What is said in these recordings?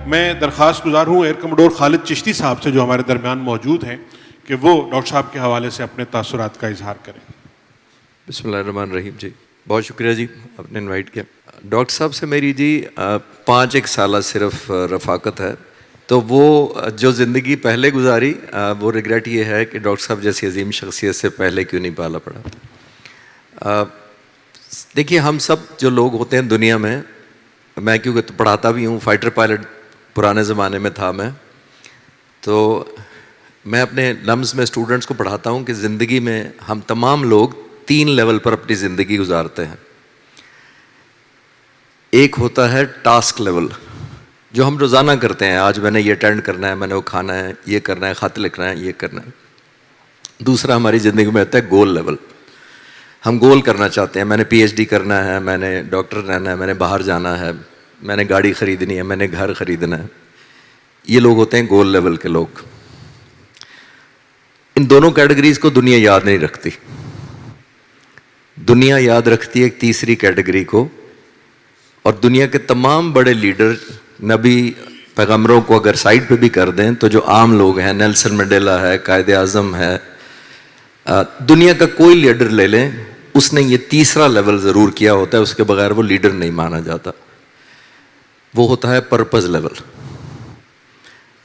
میں درخواست گزار ہوں ایئر کموڈور خالد چشتی صاحب سے جو ہمارے درمیان موجود ہیں کہ وہ ڈاکٹر صاحب کے حوالے سے اپنے تاثرات کا اظہار کریں. بسم اللہ الرحمن الرحیم. جی بہت شکریہ جی آپ نے انوائٹ کیا. ڈاکٹر صاحب سے میری جی 5 سالہ صرف رفاقت ہے. تو وہ جو زندگی پہلے گزاری وہ ریگریٹ یہ ہے کہ ڈاکٹر صاحب جیسی عظیم شخصیت سے پہلے کیوں نہیں پالا پڑا. دیکھیے ہم سب جو لوگ ہوتے ہیں دنیا میں کیونکہ پڑھاتا بھی ہوں, فائٹر پائلٹ پرانے زمانے میں تھا میں, تو میں اپنے لمز میں اسٹوڈنٹس کو پڑھاتا ہوں کہ زندگی میں ہم تمام لوگ 3 لیول پر اپنی زندگی گزارتے ہیں. ایک ہوتا ہے ٹاسک لیول جو ہم روزانہ کرتے ہیں, آج میں نے یہ اٹینڈ کرنا ہے, میں نے وہ کھانا ہے, یہ کرنا ہے, خط لکھنا ہے, یہ کرنا ہے. دوسرا ہماری زندگی میں آتا ہے گول لیول. ہم گول کرنا چاہتے ہیں, میں نے پی ایچ ڈی کرنا ہے, میں نے ڈاکٹر رہنا ہے, میں نے باہر جانا ہے, میں نے گاڑی خریدنی ہے, میں نے گھر خریدنا ہے. یہ لوگ ہوتے ہیں گول لیول کے لوگ. ان دونوں کیٹیگریز کو دنیا یاد نہیں رکھتی. دنیا یاد رکھتی ہے ایک تیسری کیٹیگری کو, اور دنیا کے تمام بڑے لیڈر, نبی, پیغمبروں کو اگر سائڈ پہ بھی کر دیں تو جو عام لوگ ہیں, نیلسن منڈیلا ہے, قائد اعظم ہے, دنیا کا کوئی لیڈر لے لیں, اس نے یہ تیسرا لیول ضرور کیا ہوتا ہے, اس کے بغیر وہ لیڈر نہیں مانا جاتا. وہ ہوتا ہے پرپز لیول.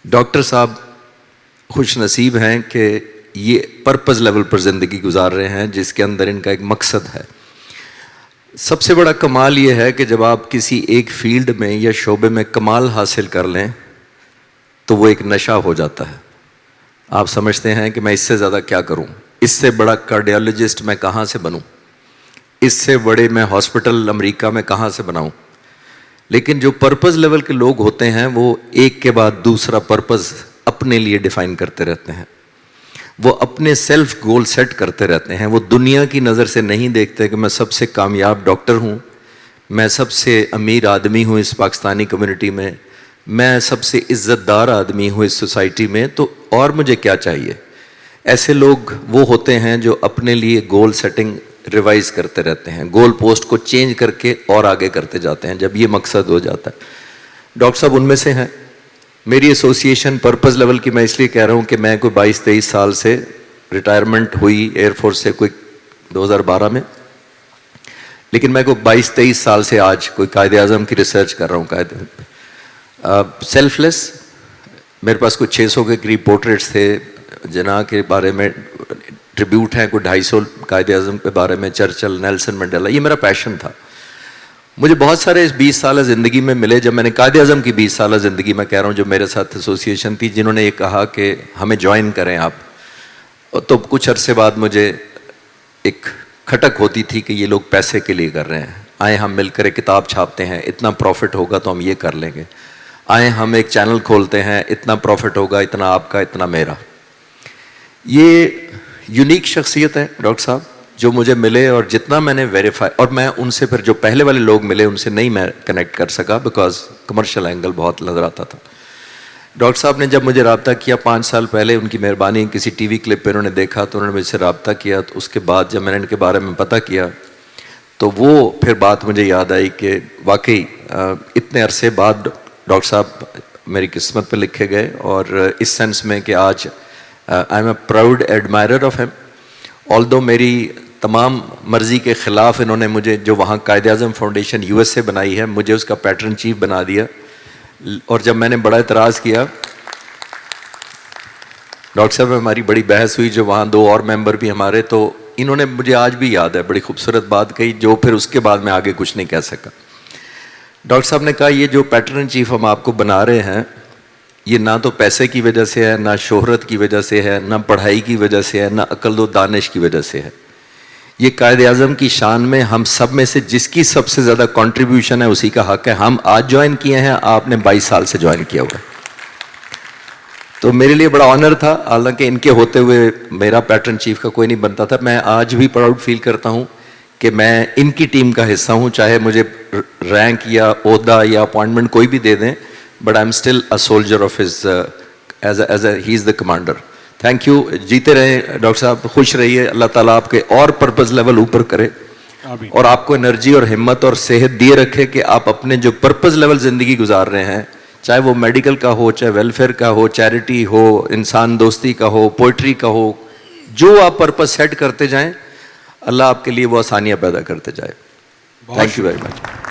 ڈاکٹر صاحب خوش نصیب ہیں کہ یہ پرپز لیول پر زندگی گزار رہے ہیں جس کے اندر ان کا ایک مقصد ہے. سب سے بڑا کمال یہ ہے کہ جب آپ کسی ایک فیلڈ میں یا شعبے میں کمال حاصل کر لیں تو وہ ایک نشہ ہو جاتا ہے. آپ سمجھتے ہیں کہ میں اس سے زیادہ کیا کروں, اس سے بڑا کارڈیالوجسٹ میں کہاں سے بنوں, اس سے بڑے میں ہاسپٹل امریکہ میں کہاں سے بناؤں. لیکن جو پرپز لیول کے لوگ ہوتے ہیں وہ ایک کے بعد دوسرا پرپز اپنے لیے ڈیفائن کرتے رہتے ہیں. وہ اپنے سیلف گول سیٹ کرتے رہتے ہیں. وہ دنیا کی نظر سے نہیں دیکھتے کہ میں سب سے کامیاب ڈاکٹر ہوں, میں سب سے امیر آدمی ہوں اس پاکستانی کمیونٹی میں سب سے عزت دار آدمی ہوں اس سوسائٹی میں, تو اور مجھے کیا چاہیے. ایسے لوگ وہ ہوتے ہیں جو اپنے لیے گول سیٹنگ ریوائز کرتے رہتے ہیں, گول پوسٹ کو چینج کر کے اور آگے کرتے جاتے ہیں جب یہ مقصد ہو جاتا ہے. ڈاکٹر صاحب ان میں سے ہیں. میری ایسوسیشن پرپز لیول کی میں اس لیے کہہ رہا ہوں کہ میں کوئی 22-23 سال سے ریٹائرمنٹ ہوئی ایئر فورس سے کوئی 2012 میں, لیکن میں کوئی 22-23 سال سے آج کوئی قائد اعظم کی ریسرچ کر رہا ہوں. قائد سیلف لیس, میرے پاس کوئی 600 کے قریب پورٹریٹس تھے جناح کے بارے میں, ٹریبیوٹ ہیں کوئی 250 قائد اعظم کے بارے میں, چرچل, نیلسن منڈیلا. یہ میرا پیشن تھا. مجھے بہت سارے اس 20 سالہ زندگی میں ملے. جب میں نے قائد اعظم کی 20 سالہ زندگی میں کہہ رہا ہوں جو میرے ساتھ ایسوسیشن تھی, جنہوں نے یہ کہا کہ ہمیں جوائن کریں آپ, تو کچھ عرصے بعد مجھے ایک کھٹک ہوتی تھی کہ یہ لوگ پیسے کے لیے کر رہے ہیں. آئیں ہم مل کر ایک کتاب چھاپتے ہیں, اتنا پروفٹ ہوگا تو ہم یہ کر لیں گے. آئیں ہم ایک چینل کھولتے ہیں, اتنا پروفٹ ہوگا, اتنا آپ کا, اتنا میرا. یہ یونیک شخصیت ہے ڈاکٹر صاحب جو مجھے ملے, اور جتنا میں نے ویریفائی, اور میں ان سے پھر جو پہلے والے لوگ ملے ان سے نہیں میں کنیکٹ کر سکا بیکاز کمرشل اینگل بہت نظر آتا تھا. ڈاکٹر صاحب نے جب مجھے رابطہ کیا 5 سال پہلے, ان کی مہربانی, کسی ٹی وی کلپ پہ انہوں نے دیکھا تو انہوں نے مجھ سے رابطہ کیا. تو اس کے بعد جب میں نے ان کے بارے میں پتہ کیا تو وہ پھر بات مجھے یاد آئی کہ واقعی اتنے عرصے بعد ڈاکٹر صاحب میری قسمت پہ لکھے گئے, اور اس سینس میں کہ آج I am a proud admirer of him. Although میری تمام مرضی کے خلاف انہوں نے مجھے, جو وہاں Quaid Azam foundation U S سے بنائی ہے, مجھے اس کا پیٹرن چیف بنا دیا. اور جب میں نے بڑا اعتراض کیا, ڈاکٹر صاحب ہماری بڑی بحث ہوئی, جو وہاں 2 اور ممبر بھی ہمارے, تو انہوں نے مجھے آج بھی یاد ہے بڑی خوبصورت بات کہی جو پھر اس کے بعد میں آگے کچھ نہیں کہہ سکا. ڈاکٹر صاحب نے کہا یہ جو پیٹرن چیف ہم آپ کو بنا رہے ہیں یہ نہ تو پیسے کی وجہ سے ہے, نہ شہرت کی وجہ سے ہے, نہ پڑھائی کی وجہ سے ہے, نہ عقل و دانش کی وجہ سے ہے. یہ قائد اعظم کی شان میں ہم سب میں سے جس کی سب سے زیادہ کنٹریبیوشن ہے اسی کا حق ہے. ہم آج جوائن کیے ہیں, آپ نے 22 سال سے جوائن کیا ہوا ہے. تو میرے لیے بڑا آنر تھا, حالانکہ ان کے ہوتے ہوئے میرا پیٹرن چیف کا کوئی نہیں بنتا تھا. میں آج بھی پراؤڈ فیل کرتا ہوں کہ میں ان کی ٹیم کا حصہ ہوں, چاہے مجھے رینک یا عہدہ یا اپوائنٹمنٹ کوئی بھی دے دیں, but I am still a soldier of his, as a he is the commander. Thank you. جیتے رہیں ڈاکٹر صاحب, خوش رہیے. اللہ تعالیٰ آپ کے اور پرپز لیول اوپر کرے, اور آپ کو انرجی اور ہمت اور صحت دیے رکھے کہ آپ اپنے جو پرپز لیول زندگی گزار رہے ہیں, چاہے وہ میڈیکل کا ہو, چاہے ویلفیئر کا ہو, چیریٹی ہو, انسان دوستی کا ہو, پوئٹری کا ہو, جو آپ پرپز سیٹ کرتے جائیں اللہ آپ کے لیے وہ آسانیاں پیدا کرتے جائے. Thank you very much.